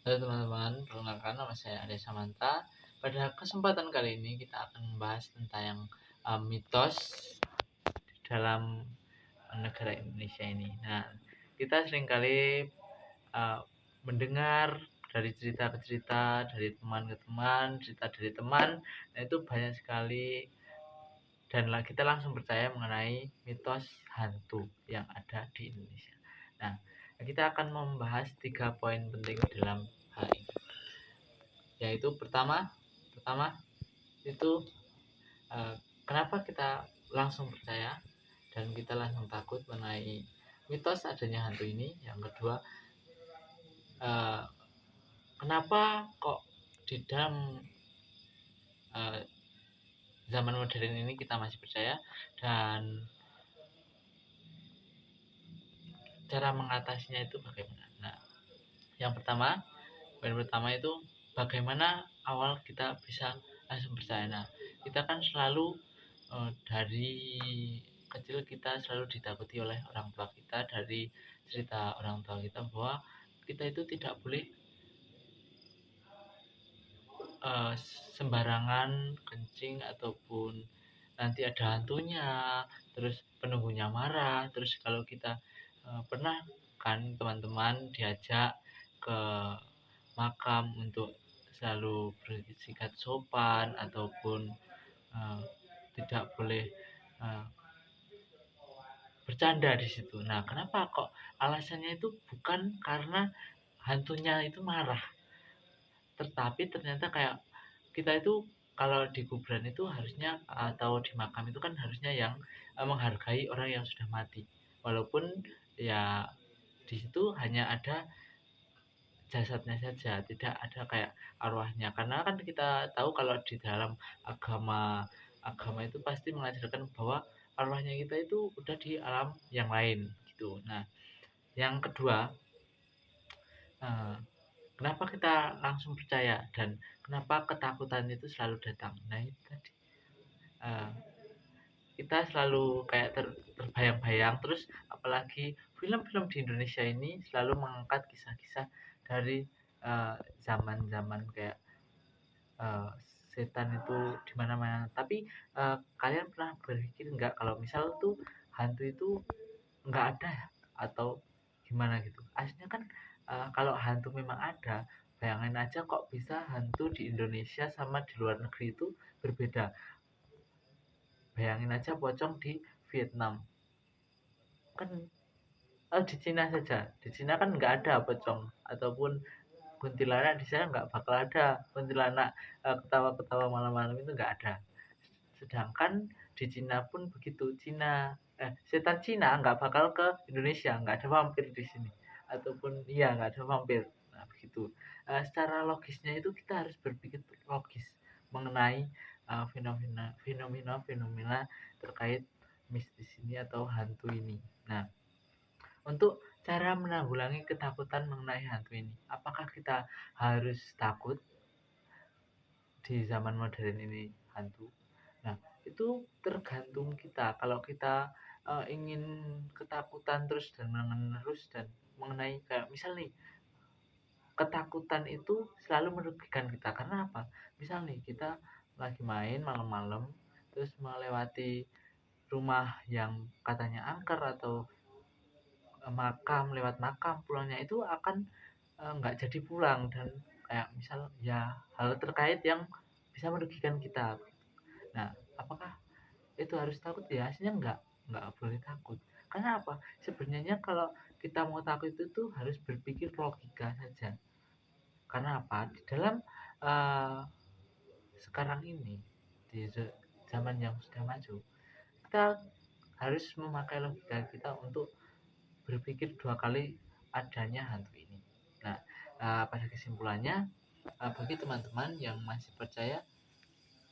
Halo teman-teman, perkenalkan nama saya Ade Samanta. Pada kesempatan kali ini kita akan membahas tentang mitos dalam negara Indonesia ini. Nah, kita seringkali uh, mendengar dari cerita ke cerita, dari teman ke teman, cerita dari teman. Nah, itu banyak sekali dan kita langsung percaya mengenai mitos hantu yang ada di Indonesia. Nah, kita akan membahas 3 poin penting dalam hal ini. Yaitu pertama itu kenapa kita langsung percaya dan kita langsung takut mengenai mitos adanya hantu ini. Yang kedua, kenapa kok di dalam zaman modern ini kita masih percaya, dan cara mengatasinya itu bagaimana. Nah, yang poin pertama itu bagaimana awal kita bisa langsung percaya. Nah, kita kan selalu dari kecil kita selalu ditakuti oleh orang tua kita, dari cerita orang tua kita bahwa kita itu tidak boleh uh, sembarangan kencing ataupun nanti ada hantunya, terus penunggunya marah. Terus kalau kita pernah kan teman-teman diajak ke makam untuk selalu bersikap sopan ataupun uh, tidak boleh uh, bercanda di situ. Nah, kenapa kok alasannya itu bukan karena hantunya itu marah, tetapi ternyata kayak kita itu kalau di kuburan itu harusnya atau di makam itu kan harusnya yang menghargai orang yang sudah mati, walaupun ya di situ hanya ada jasadnya saja, tidak ada kayak arwahnya. Karena kan kita tahu kalau di dalam agama agama itu pasti mengajarkan bahwa arwahnya kita itu udah di alam yang lain gitu. Nah, yang kedua, kenapa kita langsung percaya dan kenapa ketakutan itu selalu datang. Nah, itu tadi eh, kita selalu kayak terbayang-bayang. Terus apalagi film-film di Indonesia ini selalu mengangkat kisah-kisah dari zaman-zaman kayak uh, setan itu di mana-mana. Tapi kalian pernah berpikir nggak kalau misal tuh hantu itu nggak ada ya? Atau gimana gitu? Aslinya kan kalau hantu memang ada, bayangin aja kok bisa hantu di Indonesia sama di luar negeri itu berbeda. Bayangin aja pocong di Vietnam. Kan di Cina saja. Di Cina kan nggak ada pocong ataupun kuntilanak, di sana nggak bakal ada kuntilanak ketawa-ketawa malam-malam, itu nggak ada. Sedangkan di Cina pun begitu. Setan Cina nggak bakal ke Indonesia, nggak ada vampir di sini. Ataupun iya nggak ada vampir. Nah begitu. Secara logisnya itu kita harus berpikir logis mengenai fenomena terkait mistis ini atau hantu ini. Nah, untuk cara menanggulangi ketakutan mengenai hantu ini, apakah kita harus takut di zaman modern ini hantu? Nah, itu tergantung kita. Kalau kita ingin ketakutan terus dan menerus dan mengenai kayak misal nih, ketakutan itu selalu merugikan kita. Karena apa? Misal nih kita lagi main malam-malam terus melewati rumah yang katanya angker atau makam, lewat makam pulangnya itu akan nggak jadi pulang, dan kayak misal ya hal terkait yang bisa merugikan kita. Nah, apakah itu harus takut? Ya aslinya nggak boleh takut. Karena apa? Sebenarnya kalau kita mau takut itu tuh harus berpikir logika saja. Karena apa? Di dalam uh, sekarang ini, di zaman yang sudah maju, kita harus memakai logika kita untuk berpikir 2 kali adanya hantu ini. Nah, pada kesimpulannya, bagi teman-teman yang masih percaya,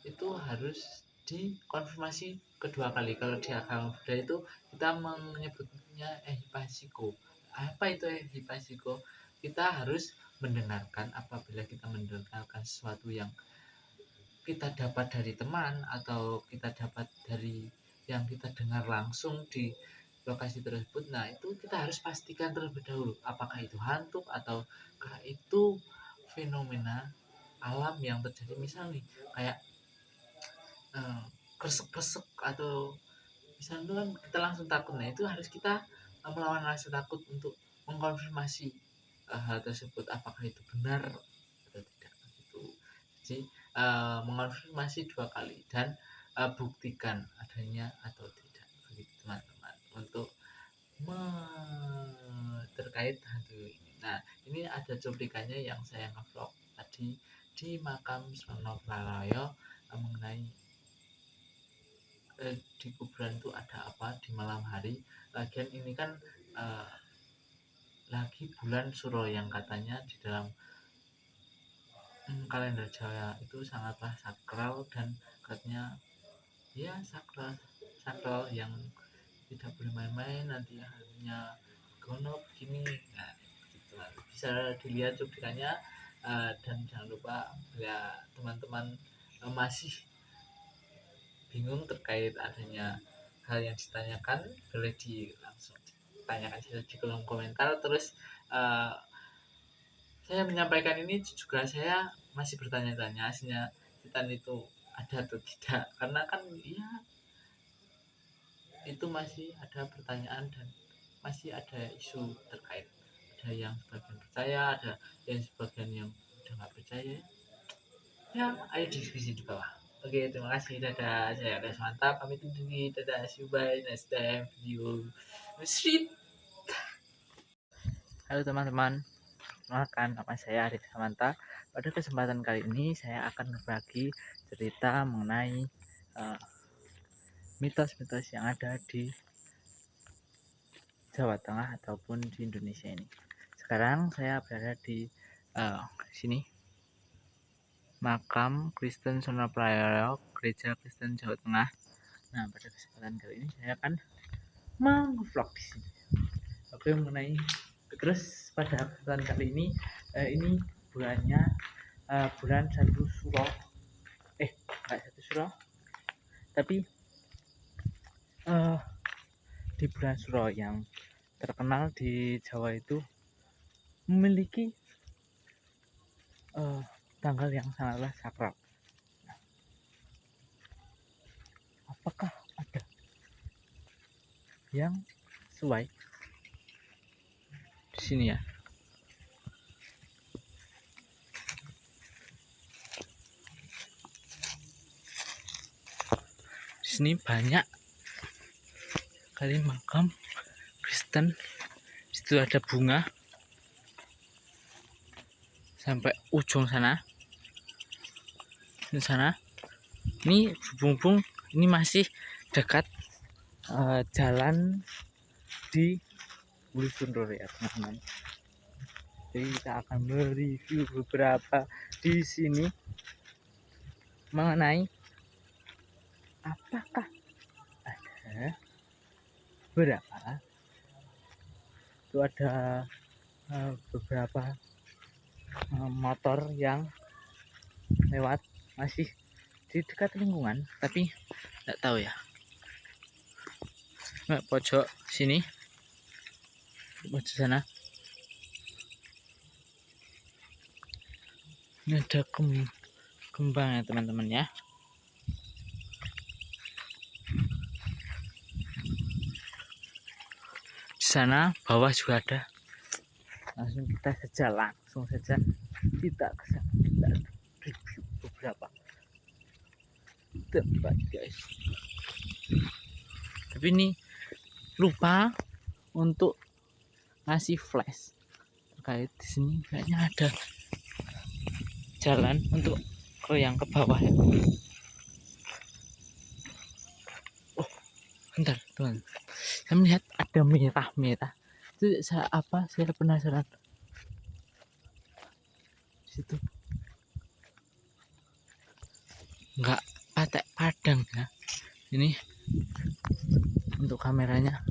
itu harus dikonfirmasi kedua kali. Kalau di agama Buddha itu kita menyebutnya ehipasiko. Apa itu ehipasiko? Kita harus mendengarkan. Apabila kita mendengarkan sesuatu yang kita dapat dari teman atau kita dapat dari yang kita dengar langsung di lokasi tersebut, nah itu kita harus pastikan terlebih dahulu apakah itu hantu ataukah itu fenomena alam yang terjadi, misalnya kayak kresek-kresek atau misalnya kan kita langsung takut. Nah itu harus kita melawan rasa takut untuk mengkonfirmasi hal tersebut apakah itu benar atau tidak gitu. Jadi mengonfirmasi 2 kali dan buktikan adanya atau tidak begitu teman-teman untuk terkait hantu ini. Nah ini ada cuplikannya yang saya ngevlog tadi di makam Sono Praloyo mengenai di kuburan itu ada apa di malam hari. Lagian ini kan lagi bulan Suro yang katanya di dalam kalender Jawa itu sangatlah sakral dan katanya ya sakral yang tidak boleh main-main, nanti hanya gono begini. Nah gitu. Bisa dilihat cuplikannya dan jangan lupa ya teman-teman masih bingung terkait adanya hal yang ditanyakan, boleh langsung ditanyakan saja di kolom komentar. Terus saya menyampaikan ini juga saya masih bertanya-tanya aslinya setan itu ada atau tidak, karena kan ya itu masih ada pertanyaan dan masih ada isu terkait, ada yang sebagian percaya, ada yang sebagian yang udah nggak percaya. Ya ayo diskusi di bawah. Oke, terima kasih. Dadah. Saya Agas Mantap. Pamit undur diri. Dadah. See you bye. Next time video. Street. Halo teman-teman. Perkenalkan, nama saya Aris Samanta. Pada kesempatan kali ini saya akan berbagi cerita mengenai mitos-mitos yang ada di Jawa Tengah ataupun di Indonesia ini. Sekarang saya berada di sini, makam Kristen Sono Praloyo, Gereja Kristen Jawa Tengah. Nah, pada kesempatan kali ini saya akan meng-vlog di sini. Oke, mengenai terus pada kesempatan kali ini bulannya bulan 1 Suro. Enggak 1 Suro. Tapi di bulan Suro yang terkenal di Jawa itu memiliki tanggal yang sangatlah sakral. Apakah ada yang sesuai di sini ya? Di sini banyak kali makam Kristen. Di situ ada bunga sampai ujung sana. Di sana. Ini bubung-bubung ini masih dekat jalan di Wuli Sundur ya teman-teman. Jadi kita akan mereview beberapa di sini mengenai apakah ada berapa. Itu ada beberapa motor yang lewat masih di dekat lingkungan, tapi nggak tahu ya. Nah, pojok sini, pojok sana. Ini ada kembang ya teman-teman ya. Di sana bawah juga ada. Langsung kita saja kita ke sana, kita review beberapa tempat guys. Tapi ini lupa untuk ngasih flash terkait di sini, kayaknya ada jalan untuk ke yang ke bawah ya. Oh bentar teman, saya melihat ada merah itu saya penasaran. Situ enggak patek padang ya. Ini untuk kameranya.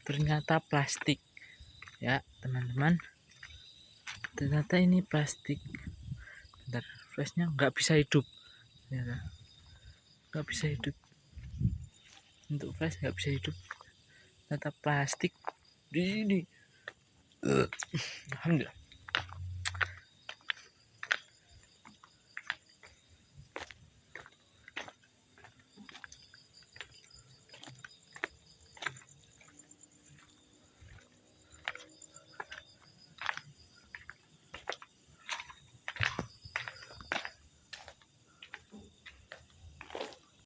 Ternyata plastik. Ya teman-teman, ternyata ini plastik. Bentar, flashnya nggak bisa hidup, ternyata nggak bisa hidup. Untuk flash nggak bisa hidup, ternyata plastik. Ini alhamdulillah.